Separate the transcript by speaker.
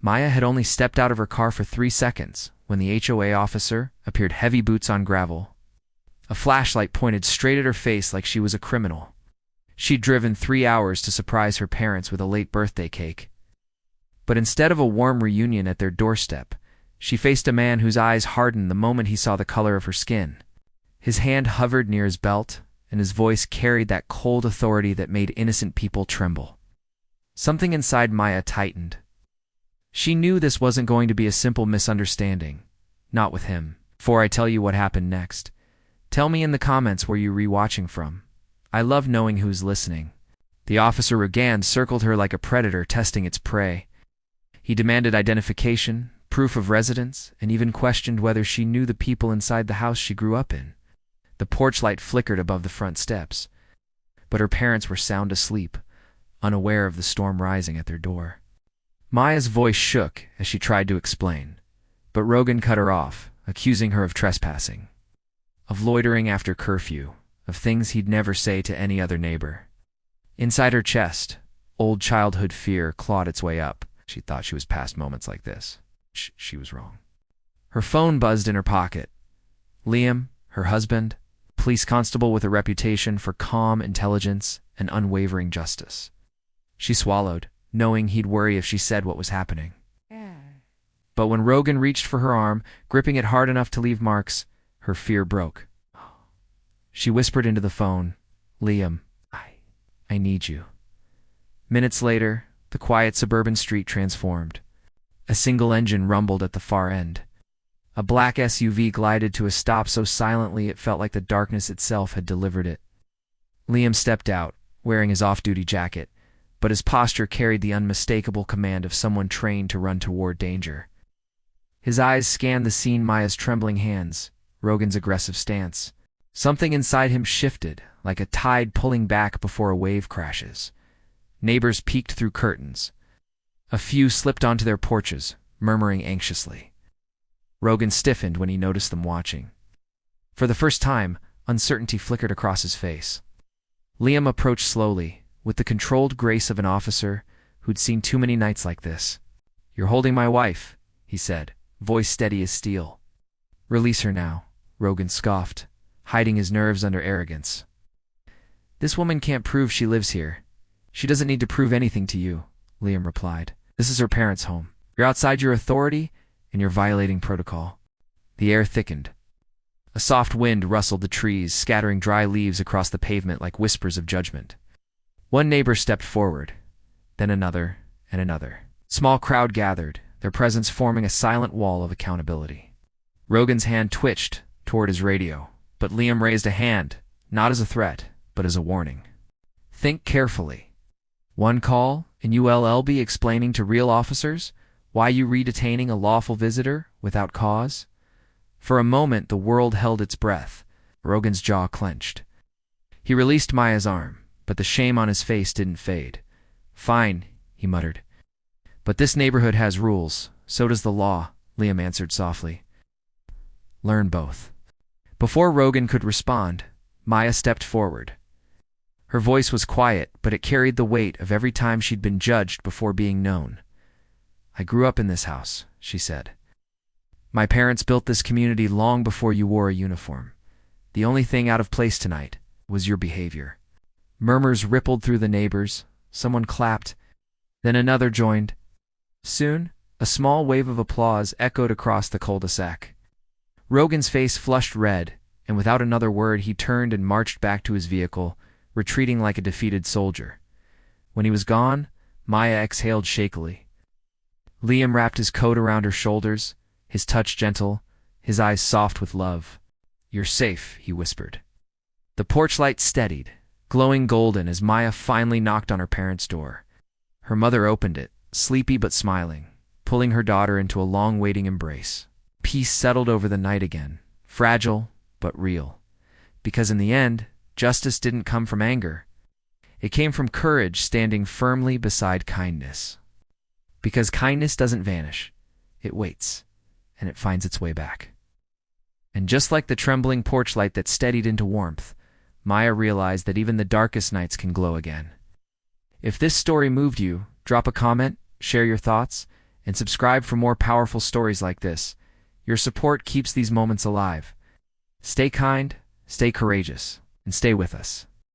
Speaker 1: Maya had only stepped out of her car for 3 seconds when the HOA officer appeared, heavy boots on gravel. A flashlight pointed straight at her face like she was a criminal. She'd driven 3 hours to surprise her parents with a late birthday cake. But instead of a warm reunion at their doorstep, she faced a man whose eyes hardened the moment he saw the color of her skin. His hand hovered near his belt, and his voice carried that cold authority that made innocent people tremble. Something inside Maya tightened. She knew this wasn't going to be a simple misunderstanding. Not with him. Before I tell you what happened next, tell me in the comments where you're rewatching from. I love knowing who's listening. The officer Regan circled her like a predator testing its prey. He demanded identification, proof of residence, and even questioned whether she knew the people inside the house she grew up in. The porch light flickered above the front steps, but her parents were sound asleep, unaware of the storm rising at their door. Maya's voice shook as she tried to explain, but Rogan cut her off, accusing her of trespassing, of loitering after curfew, of things he'd never say to any other neighbor. Inside her chest, old childhood fear clawed its way up. She thought she was past moments like this. She was wrong. Her phone buzzed in her pocket. Liam, her husband, police constable with a reputation for calm intelligence and unwavering justice. She swallowed, knowing he'd worry if she said what was happening. But when Rogan reached for her arm, gripping it hard enough to leave marks, her fear broke. She whispered into the phone, "Liam, I need you." Minutes later, the quiet suburban street transformed. A single engine rumbled at the far end. A black SUV glided to a stop so silently it felt like the darkness itself had delivered it. Liam stepped out, wearing his off-duty jacket, but his posture carried the unmistakable command of someone trained to run toward danger. His eyes scanned the scene, Maya's trembling hands, Rogan's aggressive stance. Something inside him shifted, like a tide pulling back before a wave crashes. Neighbors peeked through curtains. A few slipped onto their porches, murmuring anxiously. Rogan stiffened when he noticed them watching. For the first time, uncertainty flickered across his face. Liam approached slowly, with the controlled grace of an officer who'd seen too many nights like this. "You're holding my wife," he said, voice steady as steel. "Release her now," Rogan scoffed, hiding his nerves under arrogance. "This woman can't prove she lives here. She doesn't need to prove anything to you," Liam replied. "This is her parents' home. You're outside your authority, and you're violating protocol." The air thickened. A soft wind rustled the trees, scattering dry leaves across the pavement like whispers of judgment. One neighbor stepped forward, then another and another. A small crowd gathered, their presence forming a silent wall of accountability. Rogan's hand twitched toward his radio, but Liam raised a hand, not as a threat, but as a warning. "Think carefully. One call, and you'll be explaining to real officers why you re-detaining a lawful visitor without cause?" For a moment, the world held its breath. Rogan's jaw clenched. He released Maya's arm, but the shame on his face didn't fade. "Fine," he muttered. "But this neighborhood has rules. So does the law," Liam answered softly. "Learn both." Before Rogan could respond, Maya stepped forward. Her voice was quiet, but it carried the weight of every time she'd been judged before being known. "I grew up in this house," she said. "My parents built this community long before you wore a uniform. The only thing out of place tonight was your behavior." Murmurs rippled through the neighbors. Someone clapped. Then another joined. Soon, a small wave of applause echoed across the cul-de-sac. Rogan's face flushed red, and without another word he turned and marched back to his vehicle, retreating like a defeated soldier. When he was gone, Maya exhaled shakily. Liam wrapped his coat around her shoulders, his touch gentle, his eyes soft with love. "You're safe," he whispered. The porch light steadied, glowing golden as Maya finally knocked on her parents' door. Her mother opened it, sleepy but smiling, pulling her daughter into a long-waiting embrace. Peace settled over the night again, fragile but real. Because in the end, justice didn't come from anger. It came from courage standing firmly beside kindness. Because kindness doesn't vanish. It waits, and it finds its way back. And just like the trembling porch light that steadied into warmth, Maya realized that even the darkest nights can glow again. If this story moved you, drop a comment, share your thoughts, and subscribe for more powerful stories like this. Your support keeps these moments alive. Stay kind, stay courageous, and stay with us.